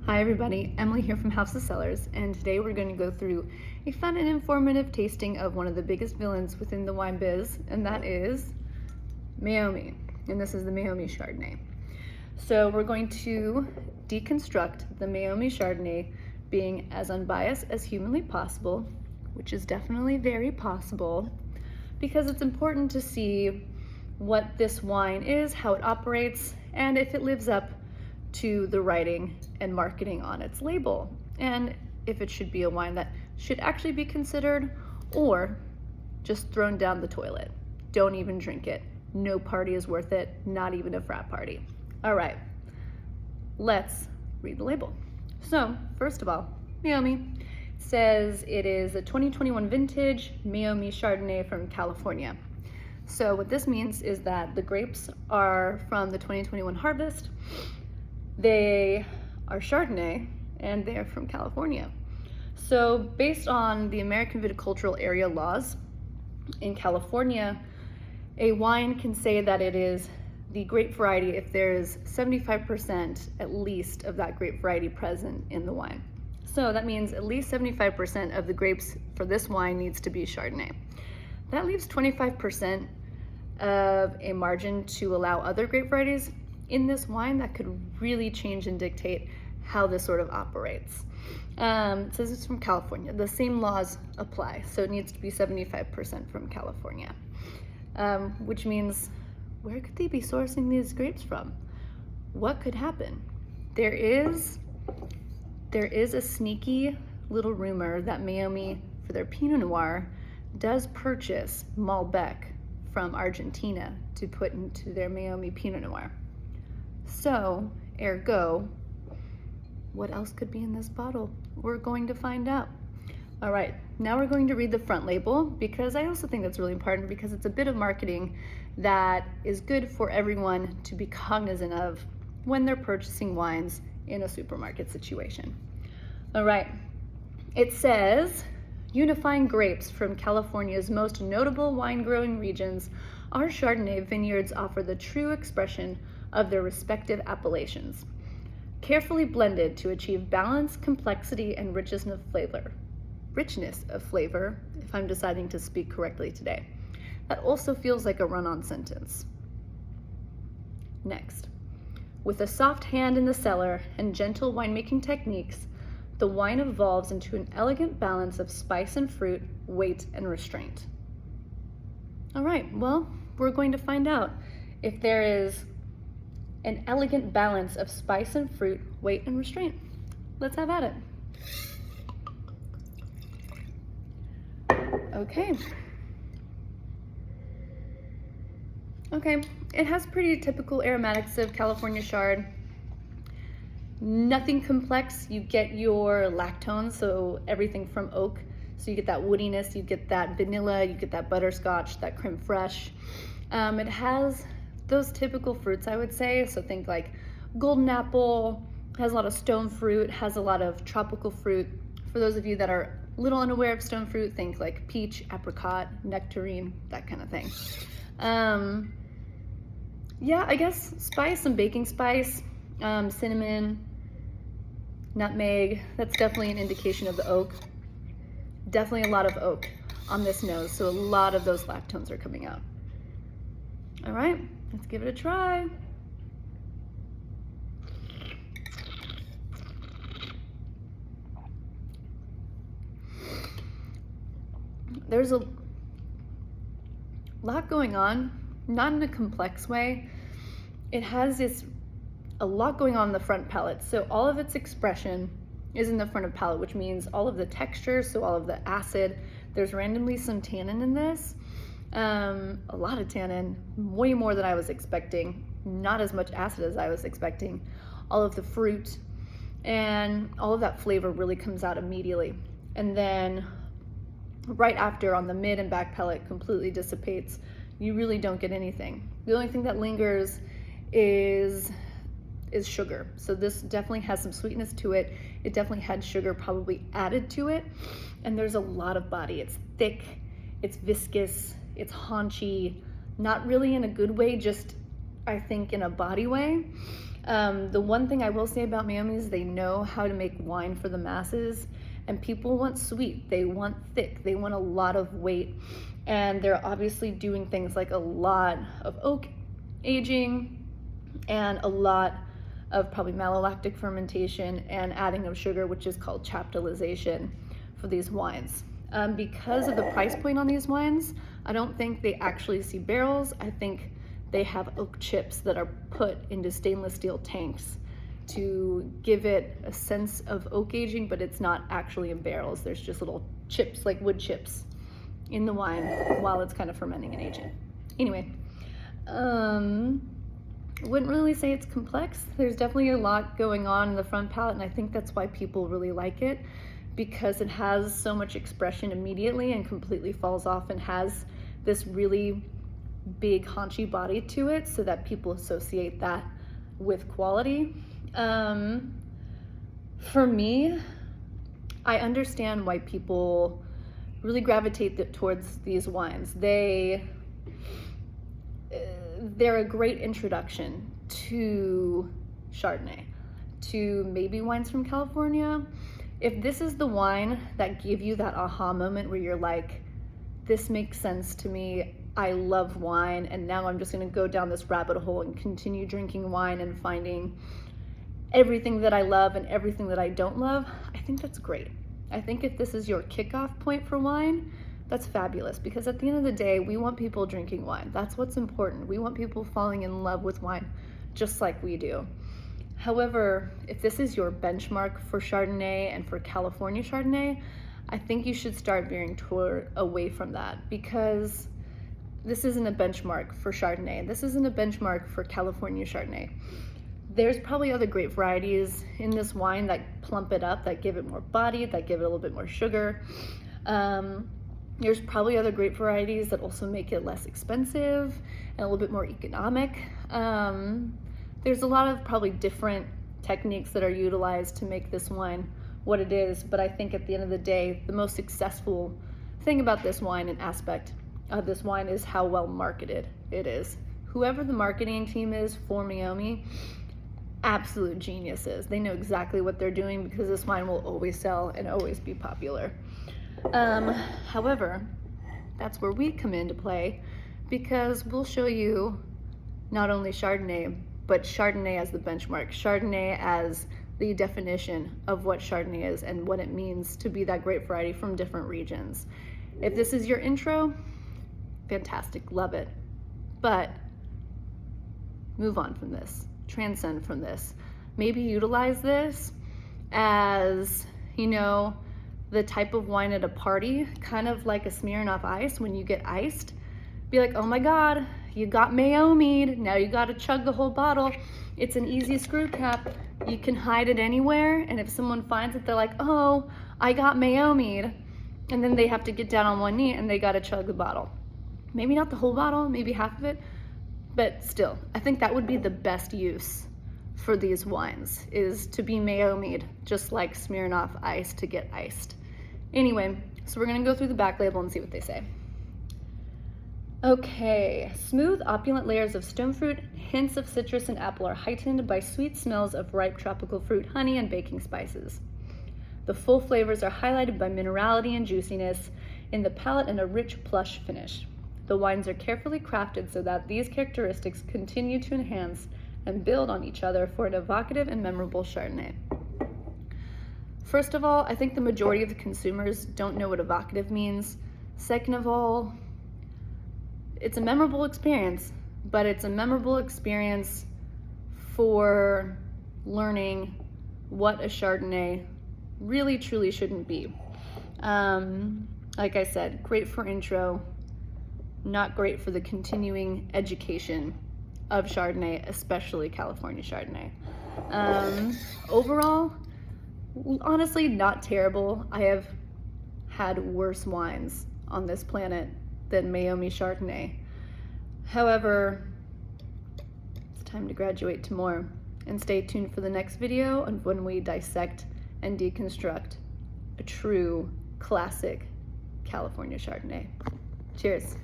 Hi everybody, Emily here from House of Cellars, and today we're going to go through a fun and informative tasting of one of the biggest villains within the wine biz, and that is Meomi, and this is the Meomi Chardonnay. So we're going to deconstruct the Meomi Chardonnay being as unbiased as humanly possible, which is definitely very possible, because it's important to see what this wine is, how it operates, and if it lives up to the writing and marketing on its label, and if it should be a wine that should actually be considered or just thrown down the toilet. Don't even drink it. No party is worth it, not even a frat party. All right, let's read the label. So first of all, Meomi says it is a 2021 vintage Meomi Chardonnay from California. So what this means is that the grapes are from the 2021 harvest. They are Chardonnay, and they're from California. So based on the American Viticultural Area laws in California, a wine can say that it is the grape variety if there's 75% at least of that grape variety present in the wine. So that means at least 75% of the grapes for this wine needs to be Chardonnay. That leaves 25% of a margin to allow other grape varieties in this wine that could really change and dictate how this sort of operates. It says it's from California. The same laws apply, so it needs to be 75% from California, which means where could they be sourcing these grapes from? What could happen? There is a sneaky little rumor that Meomi, for their Pinot Noir, does purchase Malbec from Argentina to put into their Meomi Pinot Noir. So, ergo, what else could be in this bottle? We're going to find out. All right, now we're going to read the front label, because I also think that's really important, because it's a bit of marketing that is good for everyone to be cognizant of when they're purchasing wines in a supermarket situation. All right, it says, unifying grapes from California's most notable wine-growing regions, our Chardonnay vineyards offer the true expression of their respective appellations, carefully blended to achieve balance, complexity, and richness of flavor. Richness of flavor, if I'm deciding to speak correctly today. That also feels like a run-on sentence. Next, with a soft hand in the cellar and gentle winemaking techniques, the wine evolves into an elegant balance of spice and fruit, weight and restraint. All right, well, we're going to find out if there is an elegant balance of spice and fruit, weight and restraint. Let's have at it. Okay, it has pretty typical aromatics of California Chard. Nothing complex. You get your lactones, so everything from oak. So you get that woodiness, you get that vanilla, you get that butterscotch, that creme fraiche. It has those typical fruits, I would say. So think like golden apple, has a lot of stone fruit, has a lot of tropical fruit. For those of you that are a little unaware of stone fruit, think like peach, apricot, nectarine, that kind of thing. Yeah, I guess spice, some baking spice, cinnamon, nutmeg. That's definitely an indication of the oak. Definitely a lot of oak on this nose, so a lot of those lactones are coming out. All right, let's give it a try. There's a lot going on, not in a complex way. It has a lot going on in the front palate. So all of its expression is in the front of palate, which means all of the texture, so all of the acid. There's randomly some tannin in this. A lot of tannin, way more than I was expecting, not as much acid as I was expecting. All of the fruit and all of that flavor really comes out immediately. And then right after, on the mid and back palate, completely dissipates. You really don't get anything. The only thing that lingers is sugar. So this definitely has some sweetness to it. It definitely had sugar probably added to it. And there's a lot of body. It's thick, it's viscous, it's haunchy, not really in a good way, just I think in a body way. The one thing I will say about Meomi is they know how to make wine for the masses, and people want sweet, they want thick, they want a lot of weight, and they're obviously doing things like a lot of oak aging and a lot of probably malolactic fermentation and adding of sugar, which is called chaptalization for these wines. Because of the price point on these wines, I don't think they actually see barrels. I think they have oak chips that are put into stainless steel tanks to give it a sense of oak aging, but it's not actually in barrels. There's just little chips, like wood chips, in the wine while it's kind of fermenting and aging. Anyway, wouldn't really say it's complex. There's definitely a lot going on in the front palate, and I think that's why people really like it, because it has so much expression immediately and completely falls off and has this really big haunchy body to it, so that people associate that with quality. For me, I understand why people really gravitate towards these wines. They're a great introduction to Chardonnay, to maybe wines from California. If this is the wine that gave you that aha moment where you're like, this makes sense to me, I love wine, and now I'm just gonna go down this rabbit hole and continue drinking wine and finding everything that I love and everything that I don't love, I think that's great. I think if this is your kickoff point for wine, that's fabulous, because at the end of the day, we want people drinking wine. That's what's important. We want people falling in love with wine just like we do. However, if this is your benchmark for Chardonnay and for California Chardonnay, I think you should start veering away from that, because this isn't a benchmark for Chardonnay. This isn't a benchmark for California Chardonnay. There's probably other great varieties in this wine that plump it up, that give it more body, that give it a little bit more sugar. There's probably other great varieties that also make it less expensive and a little bit more economic. There's a lot of probably different techniques that are utilized to make this wine what it is, but I think at the end of the day, the most successful thing about this wine and aspect of this wine is how well marketed it is. Whoever the marketing team is for Meomi, absolute geniuses. They know exactly what they're doing, because this wine will always sell and always be popular. However, that's where we come into play, because we'll show you not only Chardonnay, but Chardonnay as the benchmark, Chardonnay as the definition of what Chardonnay is and what it means to be that great variety from different regions. If this is your intro, fantastic, love it. But move on from this, transcend from this. Maybe utilize this as, you know, the type of wine at a party, kind of like a Smirnoff Ice. When you get iced, be like, oh my God, you got Meomi'd, now you gotta chug the whole bottle. It's an easy screw cap. You can hide it anywhere, and if someone finds it, they're like, oh, I got Meomi'd. And then they have to get down on one knee and they gotta chug the bottle. Maybe not the whole bottle, maybe half of it, but still, I think that would be the best use for these wines, is to be Meomi'd, just like Smirnoff Ice to get iced. Anyway, so we're gonna go through the back label and see what they say. Okay, smooth, opulent layers of stone fruit, hints of citrus and apple are heightened by sweet smells of ripe tropical fruit, honey, and baking spices. The full flavors are highlighted by minerality and juiciness in the palate and a rich plush finish. The wines are carefully crafted so that these characteristics continue to enhance and build on each other for an evocative and memorable Chardonnay. First of all, I think the majority of the consumers don't know what evocative means. Second of all, it's a memorable experience, but it's a memorable experience for learning what a Chardonnay really truly shouldn't be. Like I said, great for intro, not great for the continuing education of Chardonnay, especially California Chardonnay. Overall, honestly, not terrible. I have had worse wines on this planet than Meomi Chardonnay. However, it's time to graduate to more, and stay tuned for the next video on when we dissect and deconstruct a true classic California Chardonnay. Cheers.